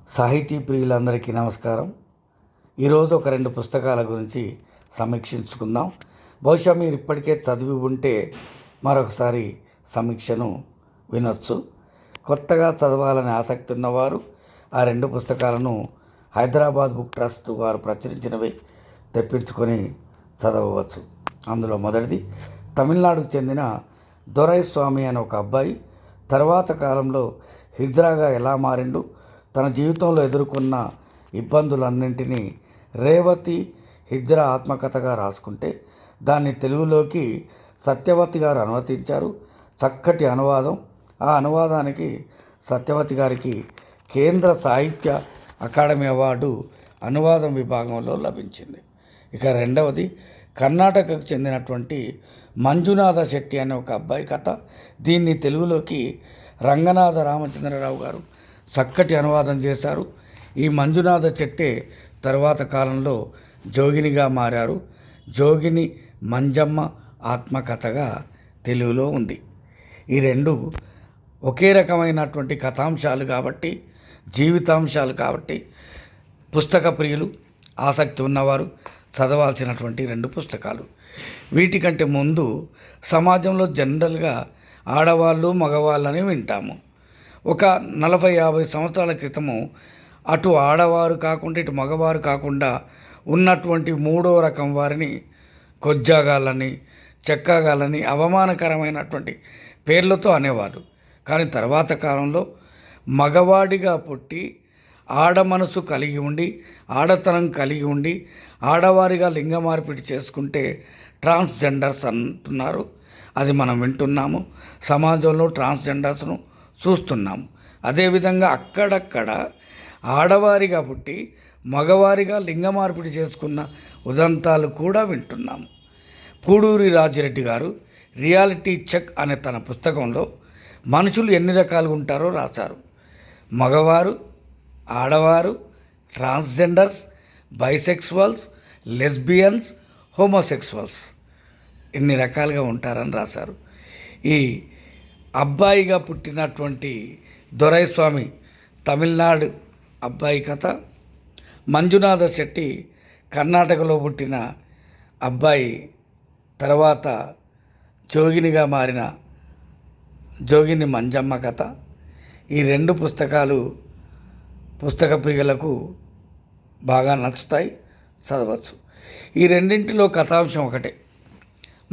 సాహితీ ప్రియులందరికీ నమస్కారం. ఈరోజు ఒక 2 పుస్తకాల గురించి సమీక్షించుకుందాం. బహుశా మీరు ఇప్పటికే చదివి ఉంటే మరొకసారి సమీక్షను వినొచ్చు. కొత్తగా చదవాలని ఆసక్తి ఉన్నవారు ఆ 2 పుస్తకాలను హైదరాబాద్ బుక్ ట్రస్ట్ వారు ప్రచురించినవి తెప్పించుకొని చదవవచ్చు. అందులో మొదటిది తమిళనాడుకు చెందిన దొరైస్వామి అనే ఒక అబ్బాయి తర్వాత కాలంలో హిజ్రాగా ఎలా మారిండు, తన జీవితంలో ఎదుర్కొన్న ఇబ్బందులన్నింటినీ రేవతి హిజ్రా ఆత్మకథగా రాసుకుంటే దాన్ని తెలుగులోకి సత్యవతి గారు అనువదించారు. చక్కటి అనువాదం. ఆ అనువాదానికి సత్యవతి గారికి కేంద్ర సాహిత్య అకాడమీ అవార్డు అనువాదం విభాగంలో లభించింది. ఇక రెండవది కర్ణాటకకు చెందినటువంటి మంజునాథ శెట్టి అనే ఒక అబ్బాయి కథ. దీన్ని తెలుగులోకి రంగనాథ రామచంద్రరావు గారు చక్కటి అనువాదం చేశారు. ఈ మంజునాథ చెట్టే తర్వాత కాలంలో జోగినిగా మారారు. జోగిని మంజమ్మ ఆత్మకథగా తెలుగులో ఉంది. ఈ 2 ఒకే రకమైనటువంటి కథాంశాలు కాబట్టి, జీవితాంశాలు కాబట్టి పుస్తక ప్రియులు, ఆసక్తి ఉన్నవారు చదవాల్సినటువంటి 2 పుస్తకాలు. వీటికంటే ముందు సమాజంలో జనరల్గా ఆడవాళ్ళు మగవాళ్ళని వింటాము. ఒక 40-50 సంవత్సరాల క్రితము అటు ఆడవారు కాకుండా ఇటు మగవారు కాకుండా ఉన్నటువంటి 3వ రకం వారిని కొజ్జాగాళ్ళని, చెక్కగాళ్ళని అవమానకరమైనటువంటి పేర్లతో అనేవారు. కానీ తర్వాత కాలంలో మగవాడిగా పుట్టి ఆడ మనసు కలిగి ఉండి, ఆడతనం కలిగి ఉండి, ఆడవారిగా లింగ మార్పిడి చేసుకుంటే ట్రాన్స్జెండర్స్ అంటున్నారు. అది మనం వింటున్నాము. సమాజంలో ట్రాన్స్జెండర్స్ను చూస్తున్నాము. అదేవిధంగా అక్కడక్కడ ఆడవారిగా పుట్టి మగవారిగా లింగ మార్పిడి చేసుకున్న ఉదంతాలు కూడా వింటున్నాము. పూడూరి రాజిరెడ్డి గారు రియాలిటీ చెక్ అనే తన పుస్తకంలో మనుషులు ఎన్ని రకాలుగా ఉంటారో రాశారు. మగవారు, ఆడవారు, ట్రాన్స్జెండర్స్, బైసెక్సువల్స్, లెస్బియన్స్, హోమోసెక్సువల్స్ ఇన్ని రకాలుగా ఉంటారని రాశారు. ఈ అబ్బాయిగా పుట్టినటువంటి దొరైస్వామి తమిళనాడు అబ్బాయి కథ, మంజునాథ శెట్టి కర్ణాటకలో పుట్టిన అబ్బాయి తర్వాత జోగినిగా మారిన జోగిని మంజమ్మ కథ. ఈ 2 పుస్తకాలు పుస్తక ప్రియులకు బాగా నచ్చుతాయి, చదవచ్చు. ఈ రెండింటిలో కథాంశం ఒకటే.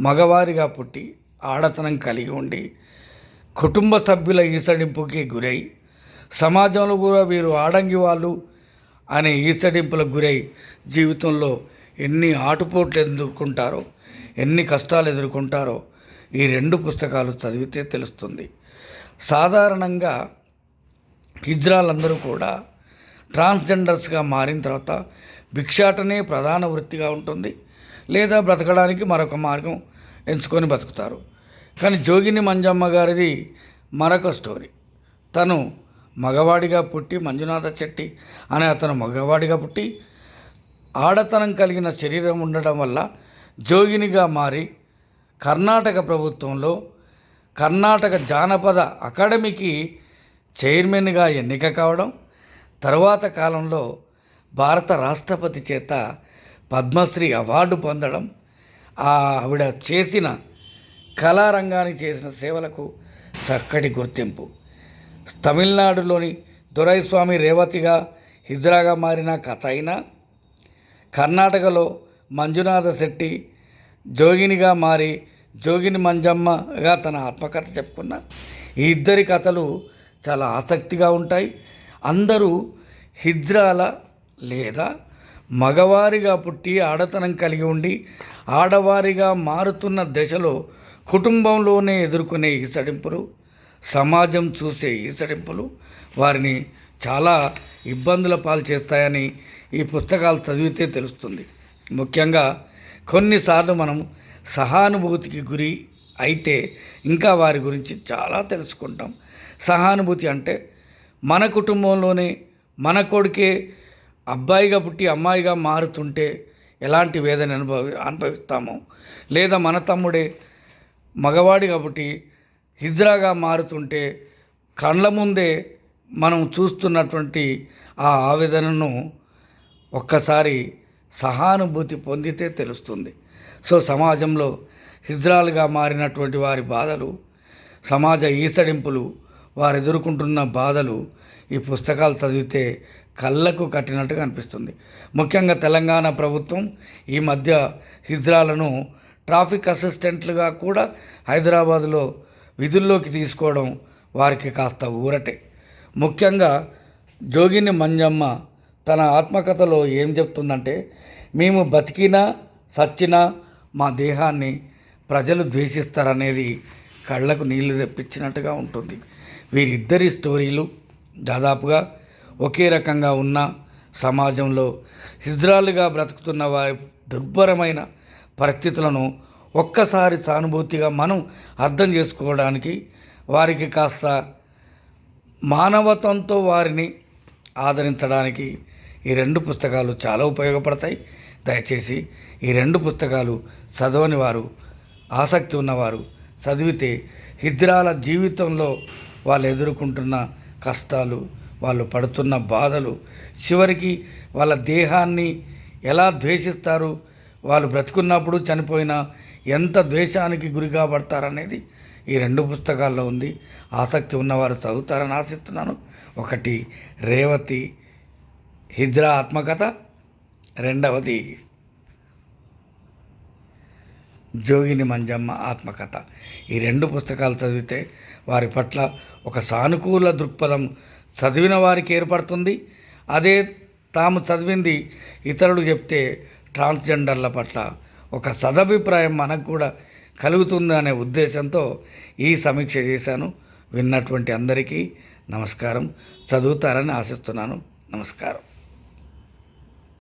మగవారిగా పుట్టి ఆడతనం కలిగి ఉండి కుటుంబ సభ్యుల ఈసడింపుకి గురై, సమాజంలో కూడా వీరు ఆడంగి వాళ్ళు అనే ఈసడింపులకు గురై జీవితంలో ఎన్ని ఆటుపోట్లు ఎదుర్కొంటారో, ఎన్ని కష్టాలు ఎదుర్కొంటారో ఈ 2 పుస్తకాలు చదివితే తెలుస్తుంది. సాధారణంగా హిజ్రాలందరూ కూడా ట్రాన్స్జెండర్స్గా మారిన తర్వాత భిక్షాటనే ప్రధాన వృత్తిగా ఉంటుంది, లేదా బ్రతకడానికి మరొక మార్గం ఎంచుకొని బతుకుతారు. కానీ జోగిని మంజమ్మ గారిది మరొక స్టోరీ. తను మగవాడిగా పుట్టి, మంజునాథ చెట్టి అనే అతను మగవాడిగా పుట్టి ఆడతనం కలిగిన శరీరం ఉండడం వల్ల జోగినిగా మారి కర్ణాటక ప్రభుత్వంలో కర్ణాటక జానపద అకాడమీకి చైర్మన్గా ఎన్నిక కావడం, తర్వాత కాలంలో భారత రాష్ట్రపతి చేత పద్మశ్రీ అవార్డు పొందడం, ఆవిడ చేసిన కళారంగానికి చేసిన సేవలకు చక్కటి గుర్తింపు. తమిళనాడులోని దొరైస్వామి రేవతిగా హిజ్రాగా మారిన కథ అయినా, కర్ణాటకలో మంజునాథ శెట్టి జోగినిగా మారి జోగిని మంజమ్మగా తన ఆత్మకథ చెప్పుకున్న ఈ 2 కథలు చాలా ఆసక్తిగా ఉంటాయి. అందరూ హిజ్రాల లేదా మగవారిగా పుట్టి ఆడతనం కలిగి ఉండి ఆడవారిగా మారుతున్న దశలో కుటుంబంలోనే ఎదుర్కొనే ఈసడింపులు, సమాజం చూసే ఈసడింపులు వారిని చాలా ఇబ్బందుల పాలు చేస్తాయని ఈ పుస్తకాలు చదివితే తెలుస్తుంది. ముఖ్యంగా కొన్నిసార్లు మనం సహానుభూతికి గురి అయితే ఇంకా వారి గురించి చాలా తెలుసుకుంటాం. సహానుభూతి అంటే మన కుటుంబంలోనే మన కొడుకే అబ్బాయిగా పుట్టి అమ్మాయిగా మారుతుంటే ఎలాంటి వేదన అనుభవిస్తామో, లేదా మన తమ్ముడే మగవాడి కాబట్టి హిజ్రాగా మారుతుంటే కళ్ళ ముందే మనం చూస్తున్నటువంటి ఆ ఆవేదనను ఒక్కసారి సహానుభూతి పొందితే తెలుస్తుంది. సో సమాజంలో హిజ్రాలుగా మారినటువంటి వారి బాధలు, సమాజ ఈసడింపులు, వారు ఎదుర్కొంటున్న బాధలు ఈ పుస్తకాలు చదివితే కళ్ళకు కట్టినట్టుగా అనిపిస్తుంది. ముఖ్యంగా తెలంగాణ ప్రభుత్వం ఈ మధ్య హిజ్రాలను ట్రాఫిక్ అసిస్టెంట్లుగా కూడా హైదరాబాదులో విధుల్లోకి తీసుకోవడం వారికి కాస్త ఊరటే. ముఖ్యంగా జోగిని మంజమ్మ తన ఆత్మకథలో ఏం చెప్తుందంటే, మేము బతికినా సచ్చినా మా దేహాన్ని ప్రజలు ద్వేషిస్తారనేది కళ్ళకు నీళ్లు తెప్పించినట్టుగా ఉంటుంది. వీరిద్దరి స్టోరీలు దాదాపుగా ఒకే రకంగా ఉన్న సమాజంలో హిజ్రాలుగా బ్రతుకుతున్న వారి దుర్భరమైన పరిస్థితులను ఒక్కసారి సానుభూతిగా మనం అర్థం చేసుకోవడానికి, వారికి కాస్త మానవత్వంతో వారిని ఆదరించడానికి ఈ రెండు పుస్తకాలు చాలా ఉపయోగపడతాయి. దయచేసి ఈ రెండు పుస్తకాలు చదవని వారు, ఆసక్తి ఉన్నవారు చదివితే హిజ్రాల జీవితంలో వాళ్ళు ఎదుర్కొంటున్న కష్టాలు, వాళ్ళు పడుతున్న బాధలు, చివరికి వాళ్ళ దేహాన్ని ఎలా ద్వేషిస్తారు, వాళ్ళు బ్రతుకున్నప్పుడు చనిపోయినా ఎంత ద్వేషానికి గురి కాబడతారనేది ఈ రెండు పుస్తకాల్లో ఉంది. ఆసక్తి ఉన్నవారు చదువుతారని ఆశిస్తున్నాను. ఒకటి రేవతి హిజ్రా ఆత్మకథ, రెండవది జోగిని మంజమ్మ ఆత్మకథ. ఈ రెండు పుస్తకాలు చదివితే వారి పట్ల ఒక సానుకూల దృక్పథం చదివిన వారికి ఏర్పడుతుంది. అదే తాము చదివింది ఇతరులు చెప్తే ట్రాన్స్జెండర్ల పట్ల ఒక సదభిప్రాయం మనకు కూడా కలుగుతుంది అనే ఉద్దేశంతో ఈ సమీక్ష చేశాను. విన్నటువంటి అందరికీ నమస్కారం. చదువుతారని ఆశిస్తున్నాను. నమస్కారం.